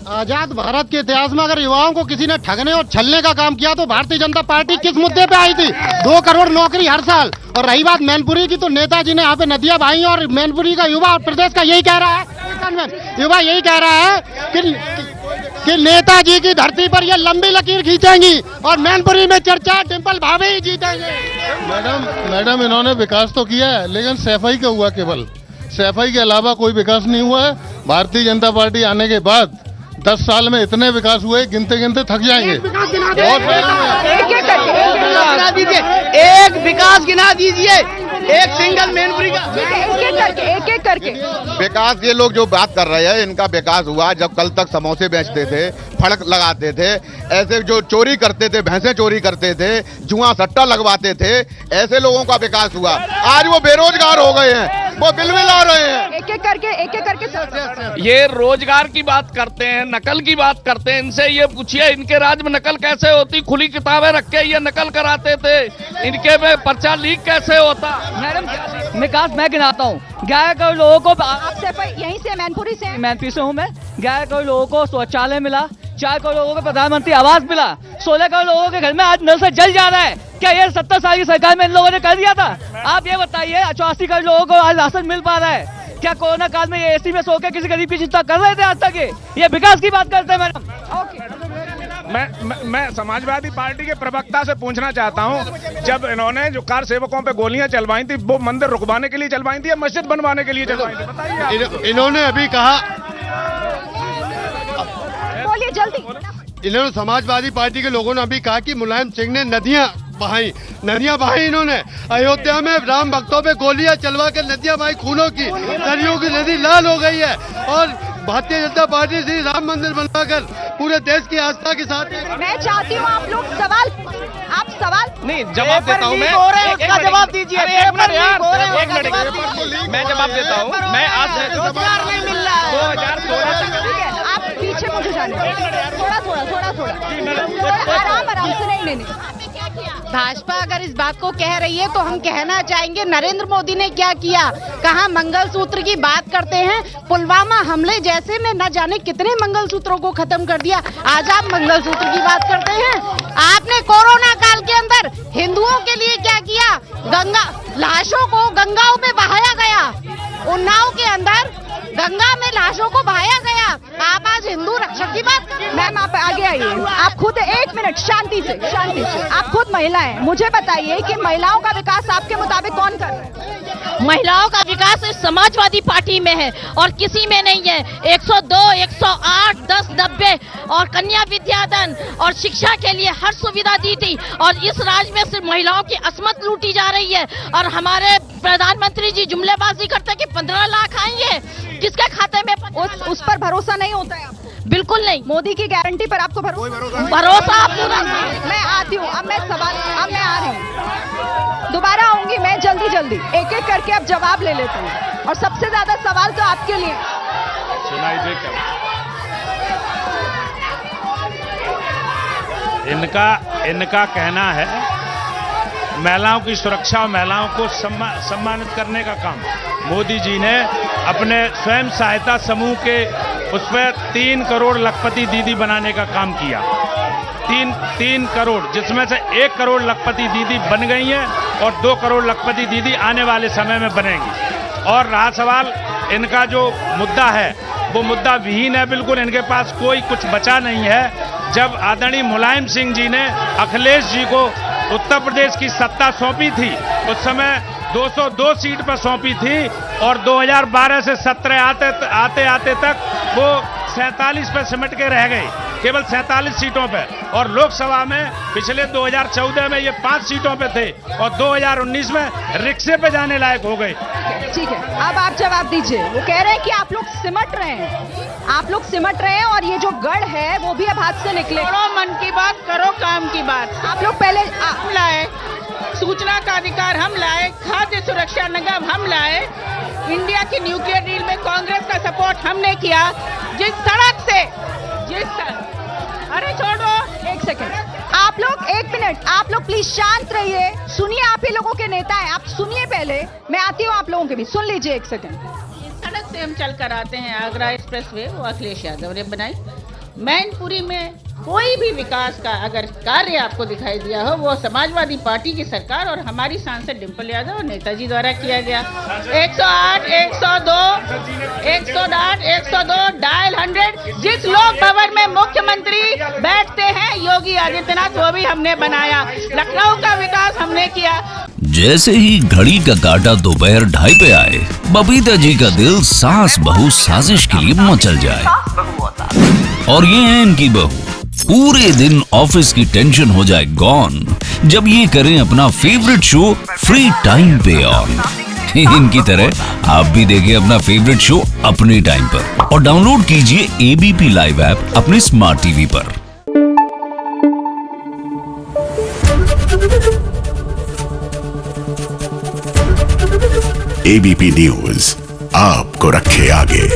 आजाद भारत के इतिहास में अगर युवाओं को किसी ने ठगने और छलने का काम किया तो भारतीय जनता पार्टी किस मुद्दे पे आई थी? 2 करोड़ नौकरी हर साल। और रही बात मैनपुरी की, तो नेताजी ने यहाँ पे नदियां बहाई और मैनपुरी का युवा और प्रदेश का यही कह रहा है, युवा यही कह रहा है कि नेताजी की धरती पर ये लंबी लकीर खींचेंगी और मैनपुरी में चर्चा डिंपल भाभी ही जीतेंगे। मैडम इन्होंने विकास तो किया है, लेकिन सफाई का हुआ, केवल सफाई के अलावा कोई विकास नहीं हुआ है। भारतीय जनता पार्टी आने के बाद 10 साल में इतने विकास हुए, गिनते गिनते थक जाएंगे। एक विकास गिना दीजिए, एक सिंगल मैनपुरी का एक करके विकास। ये लोग जो बात कर रहे हैं, इनका विकास हुआ जब कल तक समोसे बेचते थे, फड़क लगाते थे, ऐसे जो चोरी करते थे, भैंसे चोरी करते थे, जुआ सट्टा लगवाते थे, ऐसे लोगों का विकास हुआ। आज वो बेरोजगार हो गए हैं, वो बिल आ रहे हैं। एक एक करके ये रोजगार की बात करते हैं, नकल की बात करते हैं। इनसे ये पूछिए इनके राज्य में नकल कैसे होती? खुली किताबें रख के ये नकल कराते थे। इनके में पर्चा लीक कैसे होता? मैडम विकास मैं गिनाता हूँ। 11 करोड़ लोगों को, आपसे यहीं से मैनपुरी से हूँ मैं। 11 करोड़ लोगों को शौचालय मिला, 4 करोड़ लोगों को प्रधानमंत्री आवास मिला, 16 करोड़ लोगों के घर में आज नल से जल जा रहा है। क्या ये 70 साल की सरकार में इन लोगों ने कर दिया था? आप ये बताइए, 84 करोड़ लोगों को आज राशन मिल पा रहा है। क्या कोरोना काल में ये एसी में सो के किसी गरीब की चिंता कर रहे थे आज तक? ये विकास की बात करते हैं मैडम। मैं समाजवादी पार्टी के प्रवक्ता से पूछना चाहता हूं, जब इन्होंने जो कार सेवकों पे गोलियां चलवाई थी, वो मंदिर रुकवाने के लिए चलवाई थी या मस्जिद बनवाने के लिए चलवाई थी? बताइए। इन्होंने अभी कहा, बोलिए जल्दी। इन्होंने समाजवादी पार्टी के लोगों ने अभी कहा कि मुलायम सिंह ने नदियां बहाई इन्होंने। अयोध्या में राम भक्तों पे गोलियां चलवा कर नदियां बहाई, खूनों की, दरियों की नदी लाल हो गई है। और भारतीय जनता पार्टी श्री राम मंदिर बनवाकर पूरे देश की आस्था के साथ। मैं चाहती हूँ आप लोग सवाल नहीं, जवाब देता हूँ मैं। उसका जवाब दीजिए। एक मिनट मैं जवाब देता हूँ। मैं आज रोजगार नहीं मिल रहा है। 2016 आप पीछे मुझे जाने थोड़ा आराम से नहीं। भाजपा अगर इस बात को कह रही है तो हम कहना चाहेंगे नरेंद्र मोदी ने क्या किया। कहाँ मंगलसूत्र की बात करते हैं, पुलवामा हमले जैसे ने न जाने कितने मंगलसूत्रों को खत्म कर दिया। आज आप मंगलसूत्र की बात करते हैं। आपने कोरोना काल के अंदर हिंदुओं के लिए क्या किया? लाशों को गंगाओं में बहाया गया। उन्नाव के अंदर गंगा में लाशों को बहाया गया। आप आज हिंदू रक्षक की बात कर रहे हैं। मैम आप आगे आइए। आप खुद 1 मिनट शांति से आप खुद महिला हैं, मुझे बताइए कि महिलाओं का विकास आपके मुताबिक कौन कर रहा है? महिलाओं का विकास इस समाजवादी पार्टी में है और किसी में नहीं है। 102, 108, 10, 90 और कन्या विद्यादान और शिक्षा के लिए हर सुविधा दी थी। और इस राज्य में सिर्फ महिलाओं की अस्मत लूटी जा रही है। और हमारे प्रधानमंत्री जी जुमलेबाजी करते कि 15 लाख आएंगे, किसके खाते में? उस पर भरोसा नहीं होता है? बिल्कुल नहीं। मोदी की गारंटी पर आपको भरोसा पूरा। मैं आती हूँ, अब मैं आ रही हूँ, दोबारा आऊंगी मैं जल्दी। एक एक करके अब जवाब ले लेते हैं। और सबसे ज्यादा सवाल तो आपके लिए। सुनाई दे क्या? इनका कहना है महिलाओं की सुरक्षा और महिलाओं को सम्मानित करने का काम मोदी जी ने अपने स्वयं सहायता समूह के उस पर 3 करोड़ लखपति दीदी बनाने का काम किया। 3 करोड़, जिसमें से 1 करोड़ लखपति दीदी बन गई हैं और 2 करोड़ लखपति दीदी आने वाले समय में बनेंगी। और रहा सवाल इनका जो मुद्दा है, वो मुद्दा विहीन है बिल्कुल। इनके पास कोई कुछ बचा नहीं है। जब आदरणीय मुलायम सिंह जी ने अखिलेश जी को उत्तर प्रदेश की सत्ता सौंपी थी, उस समय 202 सीट पर सौंपी थी और 2012 से 17 आते तक वो 47 पर सिमट के रह गए, केवल 47 सीटों पे। और लोकसभा में पिछले 2014 में ये 5 सीटों पे थे और 2019 में रिक्शे पे जाने लायक हो गए। ठीक है, अब आप जवाब दीजिए। वो कह रहे हैं कि आप लोग सिमट रहे हैं और ये जो गढ़ है वो भी अब हाथ से निकले। करो मन की बात, करो काम की बात। आप लोग पहले हम लाए, सूचना का अधिकार हम लाए, खाद्य सुरक्षा निगम हम लाए, इंडिया की न्यूक्लियर डील में कांग्रेस का सपोर्ट हमने किया। अरे छोड़ो, 1 सेकंड। आप लोग 1 मिनट, आप लोग प्लीज शांत रहिए। सुनिए, आप ही लोगों के नेता हैं, आप सुनिए पहले। मैं आती हूँ आप लोगों के बीच, सुन लीजिए 1 सेकंड। सड़क से हम चल कर आते हैं, आगरा एक्सप्रेस वे वो अखिलेश यादव ने बनाई मैनपुरी में कोई भी विकास का अगर कार्य आपको दिखाई दिया हो, वो समाजवादी पार्टी की सरकार और हमारी सांसद डिंपल यादव और नेताजी द्वारा किया गया। 108, 102, 108, 102 डायल 100 जिस लोक भवन में मुख्यमंत्री बैठते हैं योगी आदित्यनाथ, वो भी हमने बनाया। लखनऊ का विकास हमने किया। जैसे ही घड़ी का काटा दोपहर 2:30 पे आए, बबीता जी का दिल सास बहू साजिश के लिए मचल जाए। और ये है इनकी बहू, पूरे दिन ऑफिस की टेंशन हो जाए गॉन जब ये करें अपना फेवरेट शो फ्री टाइम पे ऑन। इनकी तरह आप भी देखिए अपना फेवरेट शो अपने टाइम पर और डाउनलोड कीजिए एबीपी लाइव ऐप अपने स्मार्ट टीवी पर। एबीपी न्यूज आपको रखे आगे।